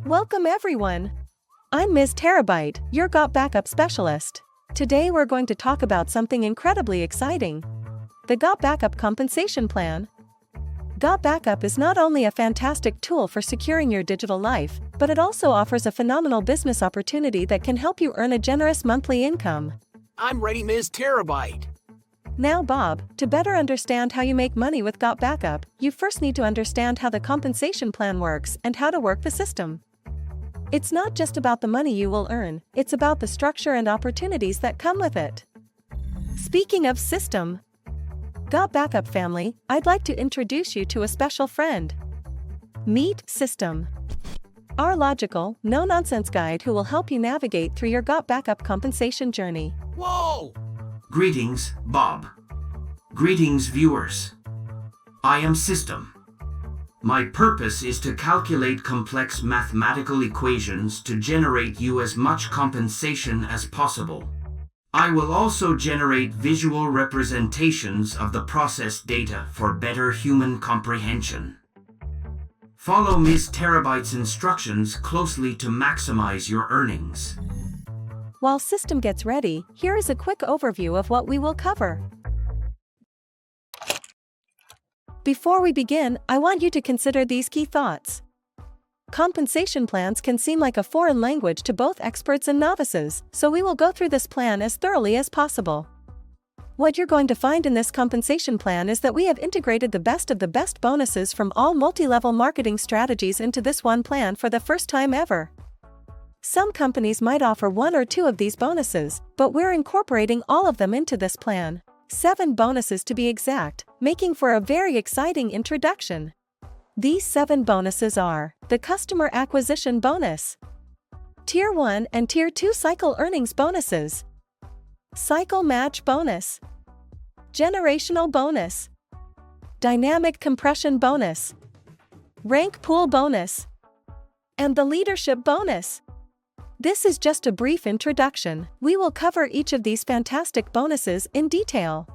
Welcome everyone! I'm Ms. Terabyte, your GOT Backup Specialist. Today we're going to talk about something incredibly exciting. The GOT Backup Compensation Plan. GOT Backup is not only a fantastic tool for securing your digital life, but it also offers a phenomenal business opportunity that can help you earn a generous monthly income. I'm ready, Ms. Terabyte. Now Bob, to better understand how you make money with GOT Backup, you first need to understand how the compensation plan works and how to work the system. It's not just about the money you will earn, it's about the structure and opportunities that come with it. Speaking of system, GOT Backup family, I'd like to introduce you to a special friend. Meet System. Our logical, no-nonsense guide who will help you navigate through your GOT Backup compensation journey. Whoa! Greetings, Bob. Greetings, viewers. I am System. My purpose is to calculate complex mathematical equations to generate you as much compensation as possible. I will also generate visual representations of the processed data for better human comprehension. Follow Ms. Terabyte's instructions closely to maximize your earnings. While System gets ready, here is a quick overview of what we will cover. Before we begin, I want you to consider these key thoughts. Compensation plans can seem like a foreign language to both experts and novices, so we will go through this plan as thoroughly as possible. What you're going to find in this compensation plan is that we have integrated the best of the best bonuses from all multi-level marketing strategies into this one plan for the first time ever. Some companies might offer one or two of these bonuses, but we're incorporating all of them into this plan. 7 bonuses to be exact, making for a very exciting introduction. These 7 bonuses are the Customer Acquisition Bonus, Tier 1 and Tier 2 Cycle Earnings Bonuses, Cycle Match Bonus, Generational Bonus, Dynamic Compression Bonus, Rank Pool Bonus, and the Leadership Bonus. This is just a brief introduction. We will cover each of these fantastic bonuses in detail.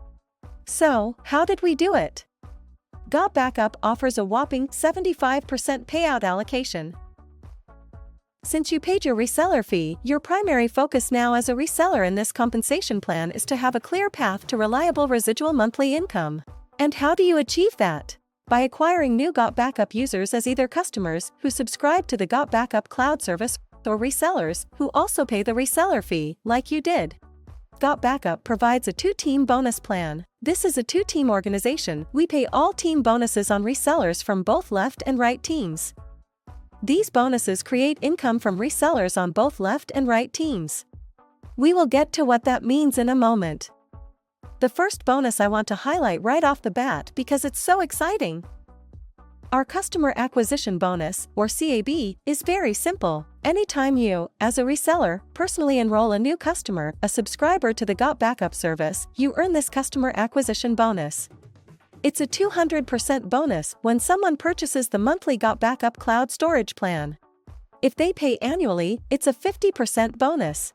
So, how did we do it? GOT Backup offers a whopping 75% payout allocation. Since you paid your reseller fee, your primary focus now as a reseller in this compensation plan is to have a clear path to reliable residual monthly income. And how do you achieve that? By acquiring new GOT Backup users as either customers who subscribe to the GOT Backup cloud service or resellers who also pay the reseller fee, like you did. GOT Backup provides a 2-team bonus plan. This is a 2-team organization. We pay all team bonuses on resellers from both left and right teams. These bonuses create income from resellers on both left and right teams. We will get to what that means in a moment. The first bonus I want to highlight right off the bat because it's so exciting. Our Customer Acquisition Bonus, or CAB, is very simple. Anytime you, as a reseller, personally enroll a new customer, a subscriber to the GOT Backup service, you earn this Customer Acquisition Bonus. It's a 200% bonus when someone purchases the monthly GOT Backup Cloud Storage plan. If they pay annually, it's a 50% bonus.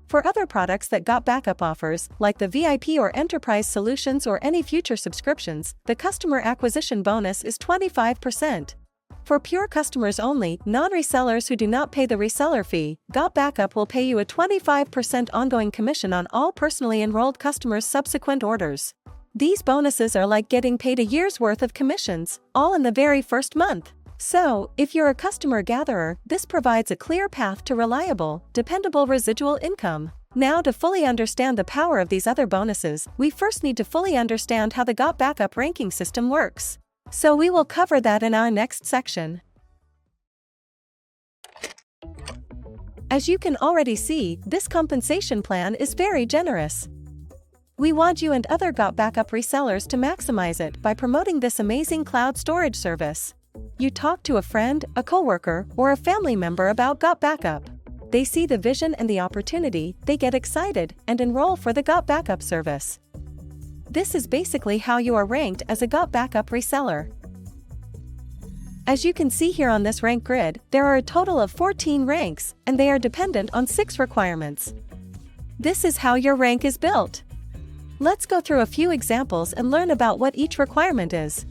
For other products that GOT Backup offers, like the VIP or Enterprise solutions or any future subscriptions, the Customer Acquisition Bonus is 25%. For pure customers only, non-resellers who do not pay the reseller fee, GOT Backup will pay you a 25% ongoing commission on all personally enrolled customers' subsequent orders. These bonuses are like getting paid a year's worth of commissions, all in the very first month. So, if you're a customer gatherer, this provides a clear path to reliable, dependable residual income. Now, to fully understand the power of these other bonuses, we first need to fully understand how the GOT Backup ranking system works. So we will cover that in our next section. As you can already see, this compensation plan is very generous. We want you and other GOT Backup resellers to maximize it by promoting this amazing cloud storage service. You talk to a friend, a coworker, or a family member about GOT Backup. They see the vision and the opportunity, they get excited, and enroll for the GOT Backup service. This is basically how you are ranked as a GOT Backup reseller. As you can see here on this rank grid, there are a total of 14 ranks, and they are dependent on 6 requirements. This is how your rank is built. Let's go through a few examples and learn about what each requirement is.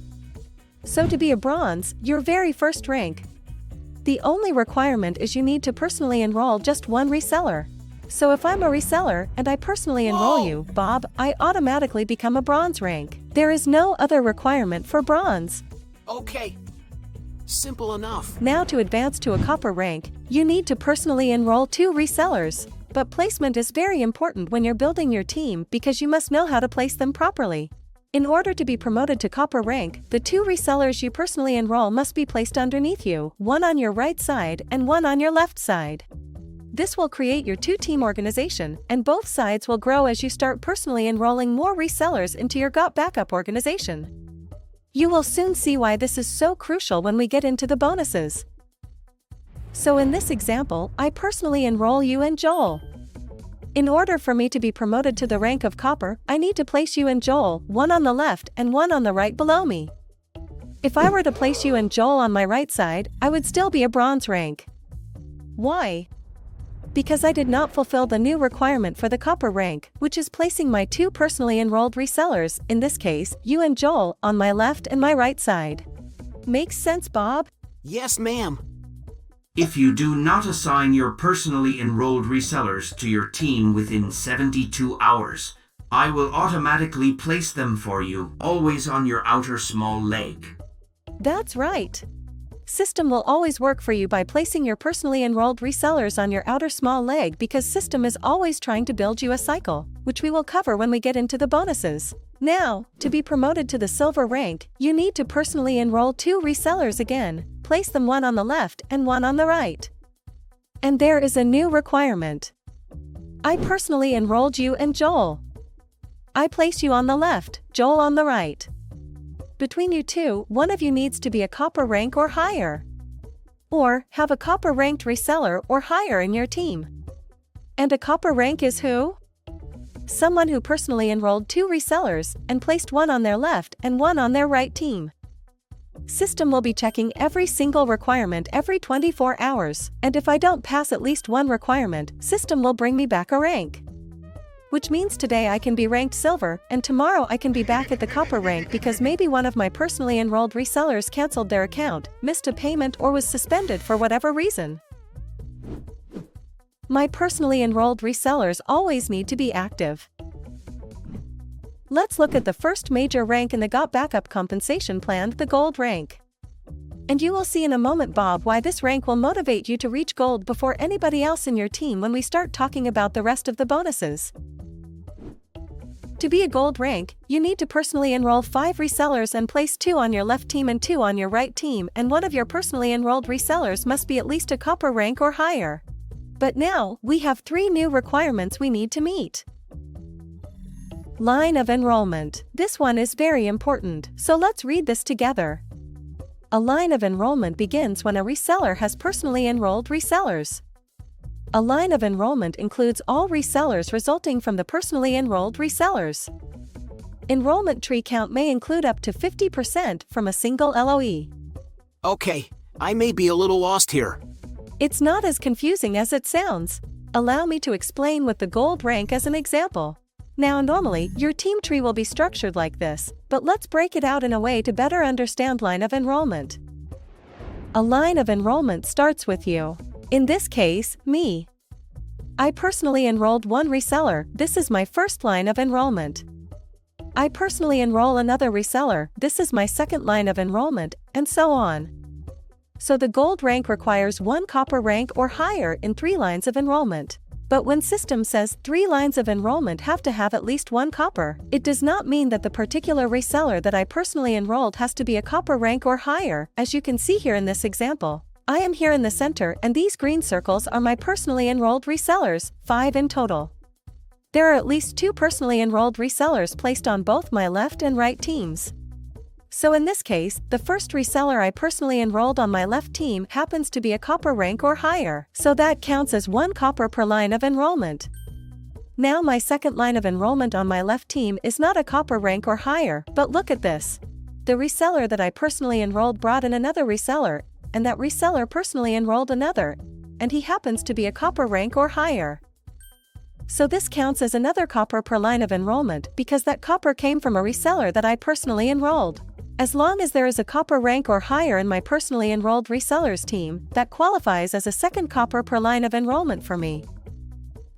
So to be a bronze, your very first rank, The only requirement is you need to personally enroll just one reseller. So if I'm a reseller and I personally enroll Whoa. you, Bob, I automatically become a bronze rank. There is no other requirement for bronze. Okay. Simple enough. Now to advance to a copper rank, you need to personally enroll 2 resellers. But placement is very important when you're building your team because you must know how to place them properly. In order to be promoted to copper rank, the 2 resellers you personally enroll must be placed underneath you, one on your right side and one on your left side. This will create your 2-team organization, and both sides will grow as you start personally enrolling more resellers into your GOT backup organization. You will soon see why this is so crucial when we get into the bonuses. So in this example, I personally enroll you and Joel. In order for me to be promoted to the rank of copper, I need to place you and Joel, one on the left and one on the right below me. If I were to place you and Joel on my right side, I would still be a bronze rank. Why? Because I did not fulfill the new requirement for the copper rank, which is placing my 2 personally enrolled resellers, in this case, you and Joel, on my left and my right side. Makes sense, Bob? Yes, ma'am. If you do not assign your personally enrolled resellers to your team within 72 hours, I will automatically place them for you, always on your outer small leg. That's right. System will always work for you by placing your personally enrolled resellers on your outer small leg because System is always trying to build you a cycle, which we will cover when we get into the bonuses. Now, to be promoted to the silver rank, you need to personally enroll 2 resellers again, place them one on the left and one on the right. And there is a new requirement. I personally enrolled you and Joel. I place you on the left, Joel on the right. Between you 2, one of you needs to be a copper rank or higher. Or, have a copper ranked reseller or higher in your team. And a copper rank is who? Someone who personally enrolled 2 resellers and placed one on their left and one on their right team. System will be checking every single requirement every 24 hours, and if I don't pass at least one requirement, System will bring me back a rank. Which means today I can be ranked silver, and tomorrow I can be back at the copper rank because maybe one of my personally enrolled resellers canceled their account, missed a payment or was suspended for whatever reason. My personally enrolled resellers always need to be active. Let's look at the first major rank in the GOT backup compensation plan, the gold rank. And you will see in a moment, Bob, why this rank will motivate you to reach gold before anybody else in your team when we start talking about the rest of the bonuses. To be a gold rank, you need to personally enroll 5 resellers and place 2 on your left team and 2 on your right team, and one of your personally enrolled resellers must be at least a copper rank or higher. But now, we have 3 new requirements we need to meet. Line of enrollment. This one is very important, so let's read this together. A line of enrollment begins when a reseller has personally enrolled resellers. A line of enrollment includes all resellers resulting from the personally enrolled resellers. Enrollment tree count may include up to 50% from a single LOE. Okay, I may be a little lost here. It's not as confusing as it sounds. Allow me to explain with the gold rank as an example. Now normally, your team tree will be structured like this, but let's break it out in a way to better understand line of enrollment. A line of enrollment starts with you. In this case, me. I personally enrolled 1 reseller, this is my first line of enrollment. I personally enroll another reseller, this is my second line of enrollment, and so on. So the gold rank requires 1 copper rank or higher in 3 lines of enrollment. But when system says 3 lines of enrollment have to have at least 1 copper, it does not mean that the particular reseller that I personally enrolled has to be a copper rank or higher, as you can see here in this example. I am here in the center and these green circles are my personally enrolled resellers, 5 in total. There are at least 2 personally enrolled resellers placed on both my left and right teams. So in this case, the first reseller I personally enrolled on my left team happens to be a copper rank or higher, so that counts as 1 copper per line of enrollment. Now my second line of enrollment on my left team is not a copper rank or higher, but look at this. The reseller that I personally enrolled brought in another reseller, and that reseller personally enrolled another, and he happens to be a copper rank or higher. So this counts as another copper per line of enrollment because that copper came from a reseller that I personally enrolled. As long as there is a copper rank or higher in my personally enrolled resellers team, that qualifies as a second copper per line of enrollment for me.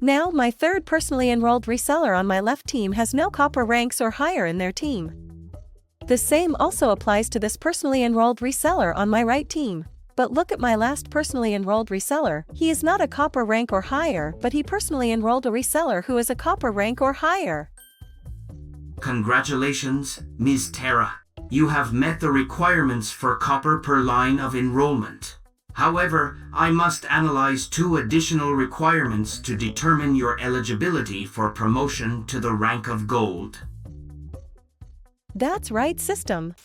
Now, my third personally enrolled reseller on my left team has no copper ranks or higher in their team. The same also applies to this personally enrolled reseller on my right team. But look at my last personally enrolled reseller, he is not a copper rank or higher, but he personally enrolled a reseller who is a copper rank or higher. Congratulations, Ms. Tara. You have met the requirements for copper per line of enrollment. However, I must analyze 2 additional requirements to determine your eligibility for promotion to the rank of gold. That's right, system.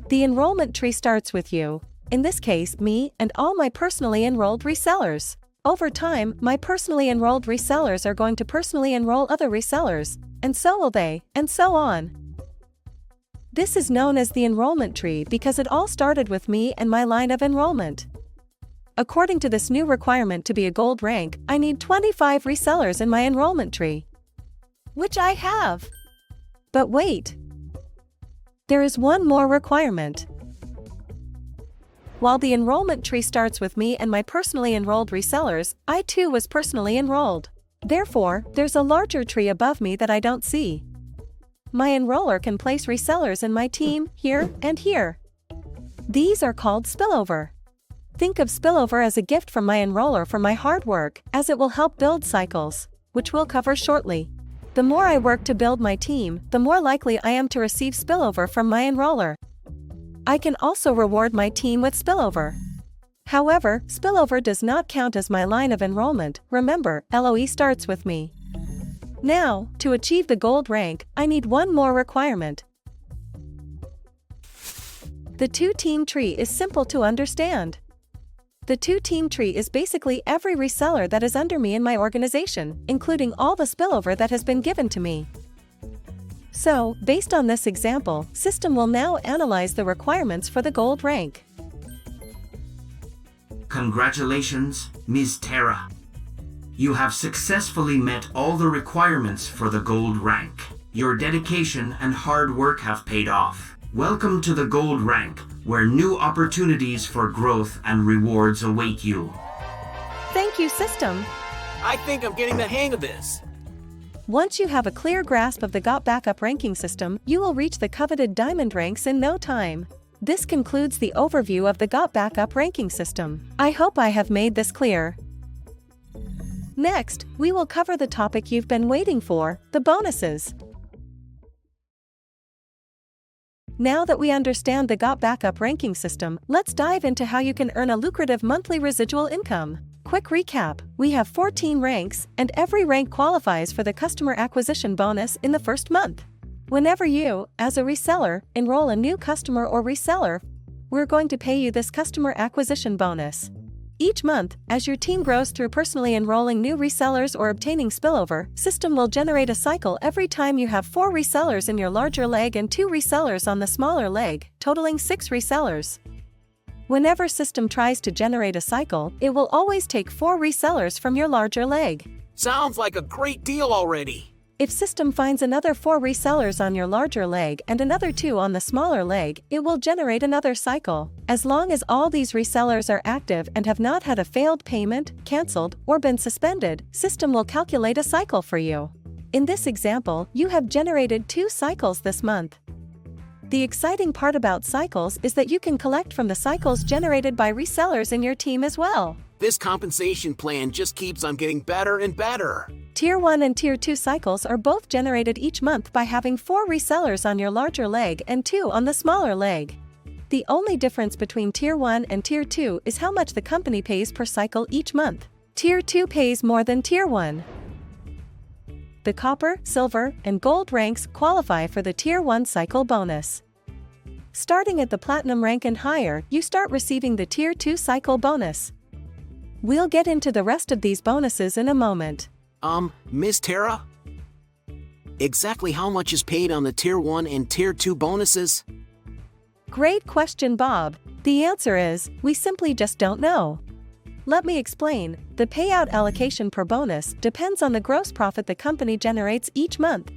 The enrollment tree starts with you, in this case me, and all my personally enrolled resellers. Over time, my personally enrolled resellers are going to personally enroll other resellers, and so will they, and so on. This is known as the enrollment tree because it all started with me and my line of enrollment. According to this new requirement to be a gold rank, I need 25 resellers in my enrollment tree. Which I have. But wait. There is one more requirement. While the enrollment tree starts with me and my personally enrolled resellers, I too was personally enrolled. Therefore, there's a larger tree above me that I don't see. My enroller can place resellers in my team, here and here. These are called spillover. Think of spillover as a gift from my enroller for my hard work, as it will help build cycles, which we'll cover shortly. The more I work to build my team, the more likely I am to receive spillover from my enroller. I can also reward my team with spillover. However, spillover does not count as my line of enrollment. Remember, LOE starts with me. Now, to achieve the gold rank, I need one more requirement. The 2-team tree is simple to understand. The 2-team tree is basically every reseller that is under me in my organization, including all the spillover that has been given to me. So, based on this example, system will now analyze the requirements for the gold rank. Congratulations, Ms. Tara. You have successfully met all the requirements for the gold rank. Your dedication and hard work have paid off. Welcome to the gold rank, where new opportunities for growth and rewards await you. Thank you, system. I think I'm getting the hang of this. Once you have a clear grasp of the GOT backup ranking system, you will reach the coveted diamond ranks in no time. This concludes the overview of the GOT backup ranking system. I hope I have made this clear. Next, we will cover the topic you've been waiting for, the bonuses. Now that we understand the GOT backup ranking system, let's dive into how you can earn a lucrative monthly residual income. Quick recap, we have 14 ranks, and every rank qualifies for the customer acquisition bonus in the first month. Whenever you, as a reseller, enroll a new customer or reseller, we're going to pay you this customer acquisition bonus. Each month, as your team grows through personally enrolling new resellers or obtaining spillover, system will generate a cycle every time you have 4 resellers in your larger leg and 2 resellers on the smaller leg, totaling 6 resellers. Whenever system tries to generate a cycle, it will always take 4 resellers from your larger leg. Sounds like a great deal already. If system finds another 4 resellers on your larger leg and another 2 on the smaller leg, it will generate another cycle. As long as all these resellers are active and have not had a failed payment, cancelled, or been suspended, system will calculate a cycle for you. In this example, you have generated 2 cycles this month. The exciting part about cycles is that you can collect from the cycles generated by resellers in your team as well. This compensation plan just keeps on getting better and better. Tier 1 and Tier 2 cycles are both generated each month by having 4 resellers on your larger leg and 2 on the smaller leg. The only difference between Tier 1 and Tier 2 is how much the company pays per cycle each month. Tier 2 pays more than Tier 1. The copper, silver, and gold ranks qualify for the Tier 1 cycle bonus. Starting at the platinum rank and higher, you start receiving the Tier 2 cycle bonus. We'll get into the rest of these bonuses in a moment. Ms. Tara? Exactly how much is paid on the Tier 1 and Tier 2 bonuses? Great question, Bob. The answer is, we simply just don't know. Let me explain. The payout allocation per bonus depends on the gross profit the company generates each month.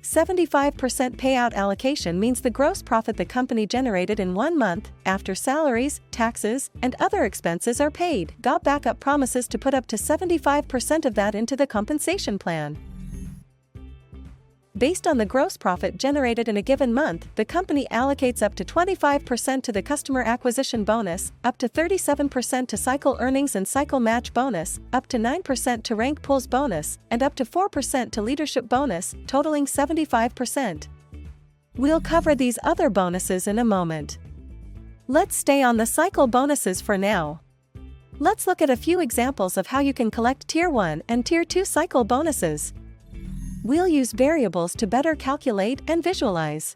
75% payout allocation means the gross profit the company generated in 1 month, after salaries, taxes, and other expenses are paid. GOP Backup promises to put up to 75% of that into the compensation plan. Based on the gross profit generated in a given month, the company allocates up to 25% to the customer acquisition bonus, up to 37% to cycle earnings and cycle match bonus, up to 9% to rank pools bonus, and up to 4% to leadership bonus, totaling 75%. We'll cover these other bonuses in a moment. Let's stay on the cycle bonuses for now. Let's look at a few examples of how you can collect Tier 1 and Tier 2 cycle bonuses. We'll use variables to better calculate and visualize.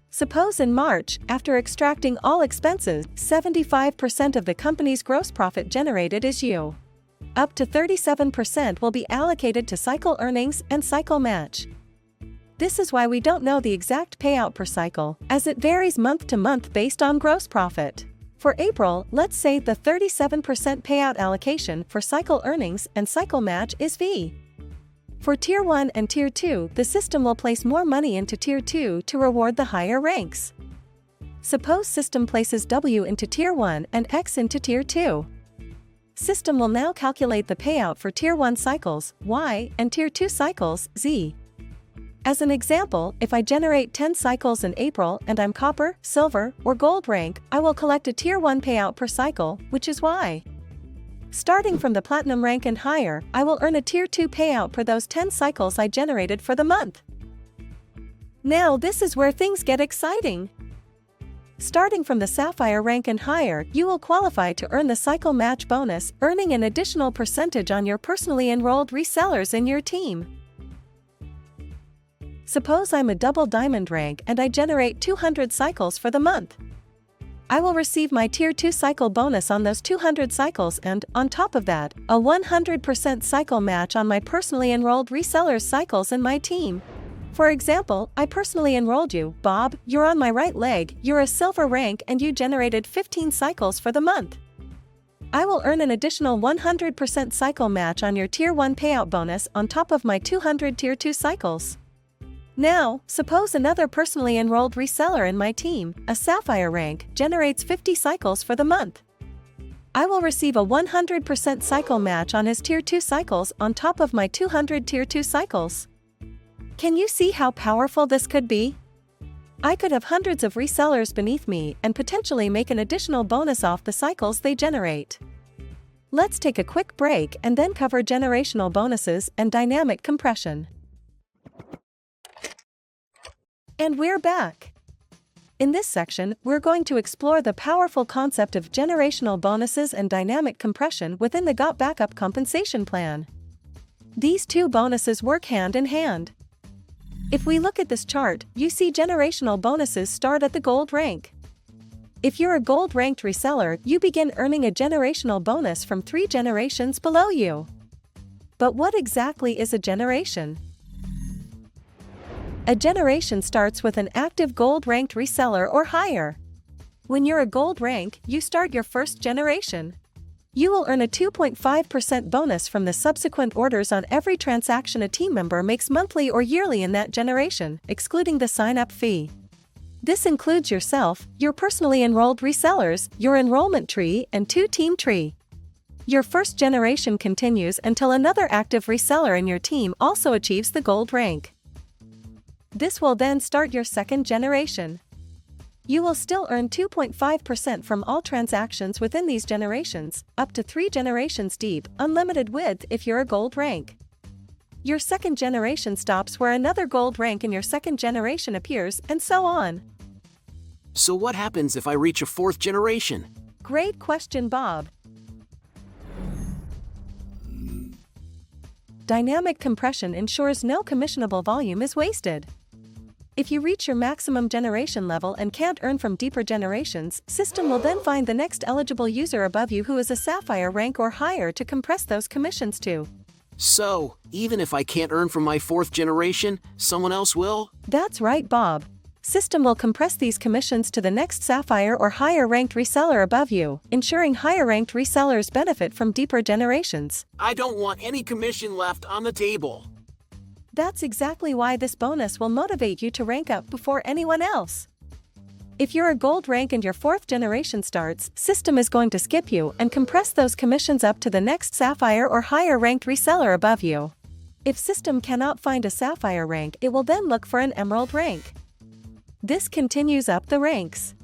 Suppose in March, after extracting all expenses, 75% of the company's gross profit generated is you. Up to 37% will be allocated to cycle earnings and cycle match. This is why we don't know the exact payout per cycle, as it varies month to month based on gross profit. For April, let's say the 37% payout allocation for cycle earnings and cycle match is V. For Tier 1 and Tier 2, the system will place more money into Tier 2 to reward the higher ranks. Suppose system places W into Tier 1 and X into Tier 2. System will now calculate the payout for Tier 1 cycles, Y, and Tier 2 cycles, Z. As an example, if I generate 10 cycles in April and I'm copper, silver, or gold rank, I will collect a Tier 1 payout per cycle, which is Y. Starting from the platinum rank and higher, I will earn a Tier 2 payout per those 10 cycles I generated for the month. Now this is where things get exciting. Starting from the sapphire rank and higher, you will qualify to earn the cycle match bonus, earning an additional percentage on your personally enrolled resellers in your team. Suppose I'm a double diamond rank and I generate 200 cycles for the month. I will receive my Tier 2 cycle bonus on those 200 cycles and, on top of that, a 100% cycle match on my personally enrolled resellers' cycles in my team. For example, I personally enrolled you, Bob, you're on my right leg, you're a silver rank and you generated 15 cycles for the month. I will earn an additional 100% cycle match on your Tier 1 payout bonus on top of my 200 Tier 2 cycles. Now, suppose another personally enrolled reseller in my team, a sapphire rank, generates 50 cycles for the month. I will receive a 100% cycle match on his Tier 2 cycles on top of my 200 Tier 2 cycles. Can you see how powerful this could be? I could have hundreds of resellers beneath me and potentially make an additional bonus off the cycles they generate. Let's take a quick break and then cover generational bonuses and dynamic compression. And we're back. In this section, we're going to explore the powerful concept of generational bonuses and dynamic compression within the GOP Backup compensation plan. These two bonuses work hand in hand. If we look at this chart, you see generational bonuses start at the gold rank. If you're a gold-ranked reseller, you begin earning a generational bonus from 3 generations below you. But what exactly is a generation? A generation starts with an active gold-ranked reseller or higher. When you're a gold rank, you start your first generation. You will earn a 2.5% bonus from the subsequent orders on every transaction a team member makes monthly or yearly in that generation, excluding the sign-up fee. This includes yourself, your personally enrolled resellers, your enrollment tree, and 2-team tree. Your first generation continues until another active reseller in your team also achieves the gold rank. This will then start your second generation. You will still earn 2.5% from all transactions within these generations, up to 3 generations deep, unlimited width if you're a gold rank. Your second generation stops where another gold rank in your second generation appears, and so on. So what happens if I reach a 4th generation? Great question, Bob. Dynamic compression ensures no commissionable volume is wasted. If you reach your maximum generation level and can't earn from deeper generations, system will then find the next eligible user above you who is a sapphire rank or higher to compress those commissions to. So, even if I can't earn from my 4th generation, someone else will? That's right, Bob. System will compress these commissions to the next sapphire or higher ranked reseller above you, ensuring higher ranked resellers benefit from deeper generations. I don't want any commission left on the table. That's exactly why this bonus will motivate you to rank up before anyone else. If you're a gold rank and your 4th generation starts, system is going to skip you and compress those commissions up to the next sapphire or higher ranked reseller above you. If system cannot find a sapphire rank, it will then look for an emerald rank. This continues up the ranks.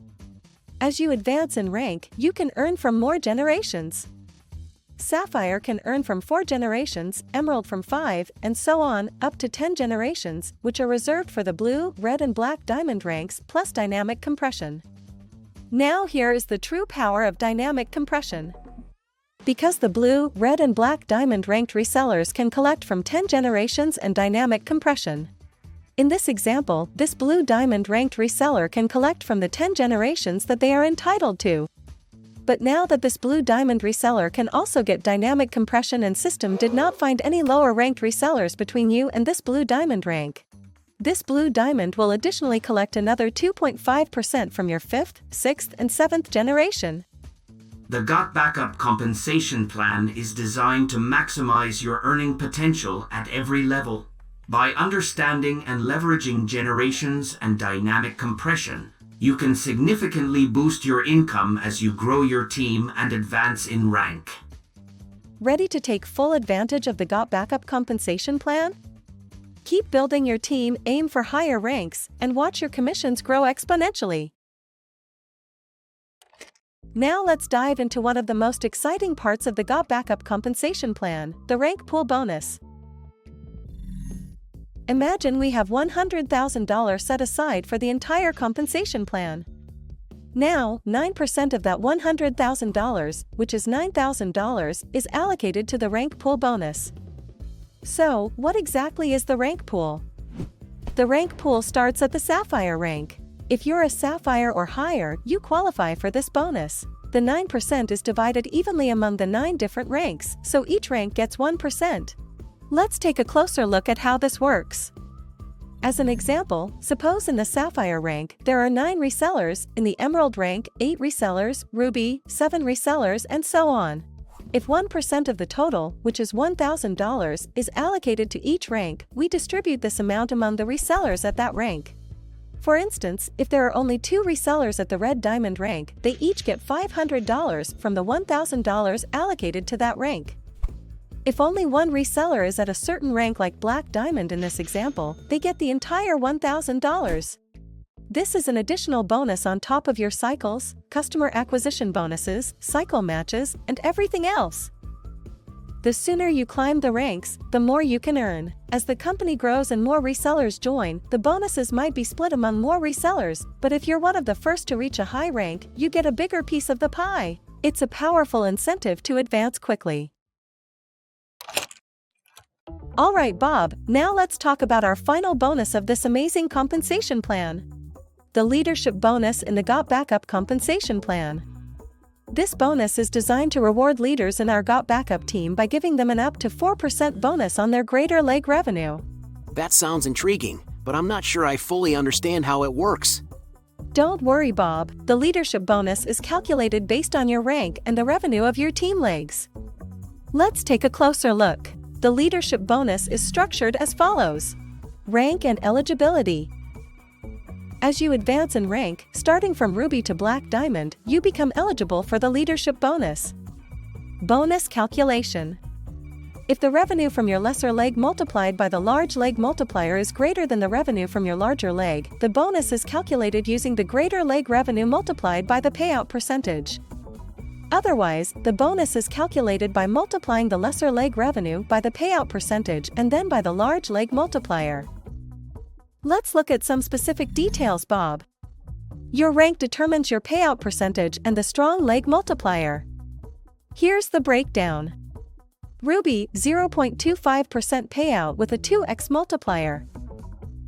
As you advance in rank, you can earn from more generations. Sapphire can earn from 4 generations, emerald from 5, and so on, up to 10 generations, which are reserved for the blue, red and black diamond ranks plus dynamic compression. Now here is the true power of dynamic compression. Because the blue, red and black diamond ranked resellers can collect from 10 generations and dynamic compression. In this example, this blue diamond ranked reseller can collect from the 10 generations that they are entitled to. But now that this blue diamond reseller can also get dynamic compression and system did not find any lower ranked resellers between you and this blue diamond rank. This blue diamond will additionally collect another 2.5% from your 5th, 6th and 7th generation. The GOT Backup compensation plan is designed to maximize your earning potential at every level. By understanding and leveraging generations and dynamic compression, you can significantly boost your income as you grow your team and advance in rank. Ready to take full advantage of the GOT Backup compensation plan? Keep building your team, aim for higher ranks, and watch your commissions grow exponentially. Now let's dive into one of the most exciting parts of the GOT Backup compensation plan, the rank pool bonus. Imagine we have $100,000 set aside for the entire compensation plan. Now, 9% of that $100,000, which is $9,000, is allocated to the rank pool bonus. So, what exactly is the rank pool? The rank pool starts at the sapphire rank. If you're a sapphire or higher, you qualify for this bonus. The 9% is divided evenly among the 9 different ranks, so each rank gets 1%. Let's take a closer look at how this works. As an example, suppose in the sapphire rank, there are 9 resellers, in the emerald rank, 8 resellers, ruby, 7 resellers, and so on. If 1% of the total, which is $1,000, is allocated to each rank, we distribute this amount among the resellers at that rank. For instance, if there are only 2 resellers at the red diamond rank, they each get $500 from the $1,000 allocated to that rank. If only 1 reseller is at a certain rank like black diamond in this example, they get the entire $1,000. This is an additional bonus on top of your cycles, customer acquisition bonuses, cycle matches, and everything else. The sooner you climb the ranks, the more you can earn. As the company grows and more resellers join, the bonuses might be split among more resellers, but if you're one of the first to reach a high rank, you get a bigger piece of the pie. It's a powerful incentive to advance quickly. Alright Bob, now let's talk about our final bonus of this amazing compensation plan. The leadership bonus in the GOT Backup compensation plan. This bonus is designed to reward leaders in our GOT Backup team by giving them an up to 4% bonus on their Greater Lake revenue. That sounds intriguing, but I'm not sure I fully understand how it works. Don't worry Bob, the leadership bonus is calculated based on your rank and the revenue of your team legs. Let's take a closer look. The leadership bonus is structured as follows. Rank and eligibility. As you advance in rank, starting from ruby to black diamond, you become eligible for the leadership bonus. Bonus calculation. If the revenue from your lesser leg multiplied by the large leg multiplier is greater than the revenue from your larger leg, the bonus is calculated using the greater leg revenue multiplied by the payout percentage. Otherwise, the bonus is calculated by multiplying the lesser leg revenue by the payout percentage and then by the large leg multiplier. Let's look at some specific details, Bob. Your rank determines your payout percentage and the strong leg multiplier. Here's the breakdown. Ruby, 0.25% payout with a 2x multiplier.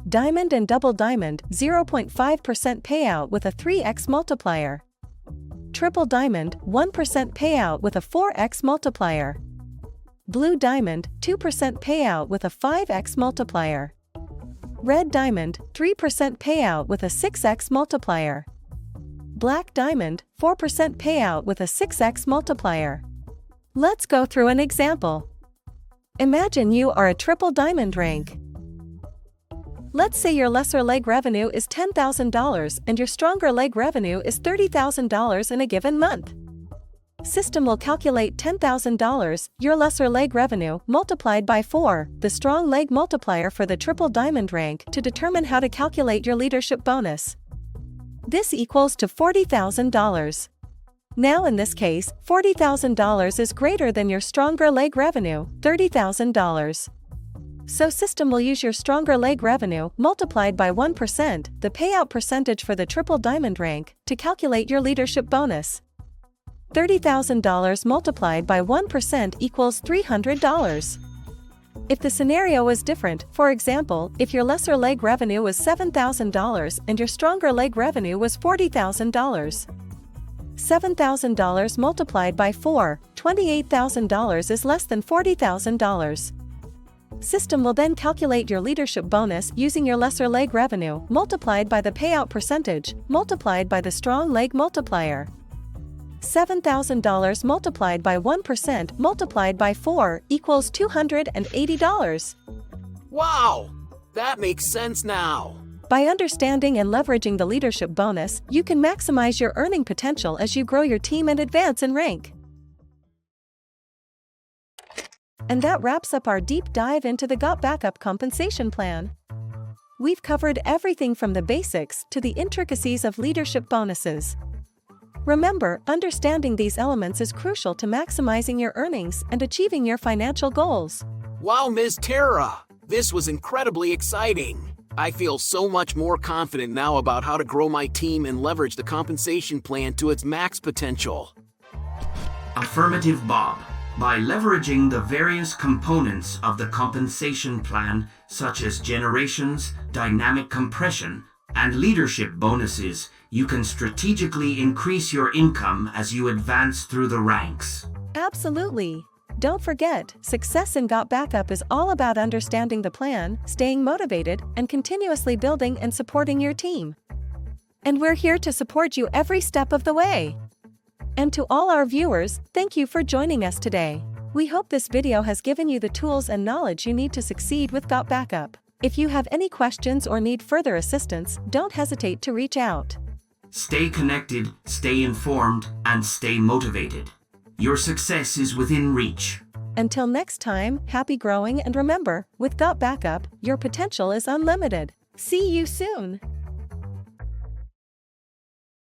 Diamond and double diamond, 0.5% payout with a 3x multiplier. Triple diamond, 1% payout with a 4x multiplier. Blue diamond, 2% payout with a 5x multiplier. Red diamond, 3% payout with a 6x multiplier. Black diamond, 4% payout with a 6x multiplier. Let's go through an example. Imagine you are a triple diamond rank. Let's say your lesser leg revenue is $10,000 and your stronger leg revenue is $30,000 in a given month. System will calculate $10,000, your lesser leg revenue, multiplied by 4, the strong leg multiplier for the triple diamond rank, to determine how to calculate your leadership bonus. This equals to $40,000. Now in this case, $40,000 is greater than your stronger leg revenue, $30,000. So system will use your stronger leg revenue, multiplied by 1%, the payout percentage for the triple diamond rank, to calculate your leadership bonus. $30,000 multiplied by 1% equals $300. If the scenario is different, for example, if your lesser leg revenue was $7,000 and your stronger leg revenue was $40,000. $7,000 multiplied by 4, $28,000 is less than $40,000. System will then calculate your leadership bonus using your lesser leg revenue, multiplied by the payout percentage, multiplied by the strong leg multiplier. $7,000 multiplied by 1% multiplied by 4 equals $280. Wow! That makes sense now. By understanding and leveraging the leadership bonus, you can maximize your earning potential as you grow your team and advance in rank. And that wraps up our deep dive into the Got Backup compensation plan. We've covered everything from the basics to the intricacies of leadership bonuses. Remember, understanding these elements is crucial to maximizing your earnings and achieving your financial goals. Wow, Ms. Tara! This was incredibly exciting. I feel so much more confident now about how to grow my team and leverage the compensation plan to its max potential. Affirmative, Bob. By leveraging the various components of the compensation plan, such as generations, dynamic compression, and leadership bonuses, you can strategically increase your income as you advance through the ranks. Absolutely. Don't forget, success in Got Backup is all about understanding the plan, staying motivated, and continuously building and supporting your team. And we're here to support you every step of the way. And to all our viewers, thank you for joining us today. We hope this video has given you the tools and knowledge you need to succeed with Got Backup. If you have any questions or need further assistance, don't hesitate to reach out. Stay connected, stay informed, and stay motivated. Your success is within reach. Until next time, happy growing, and remember, with Got Backup, your potential is unlimited. See you soon!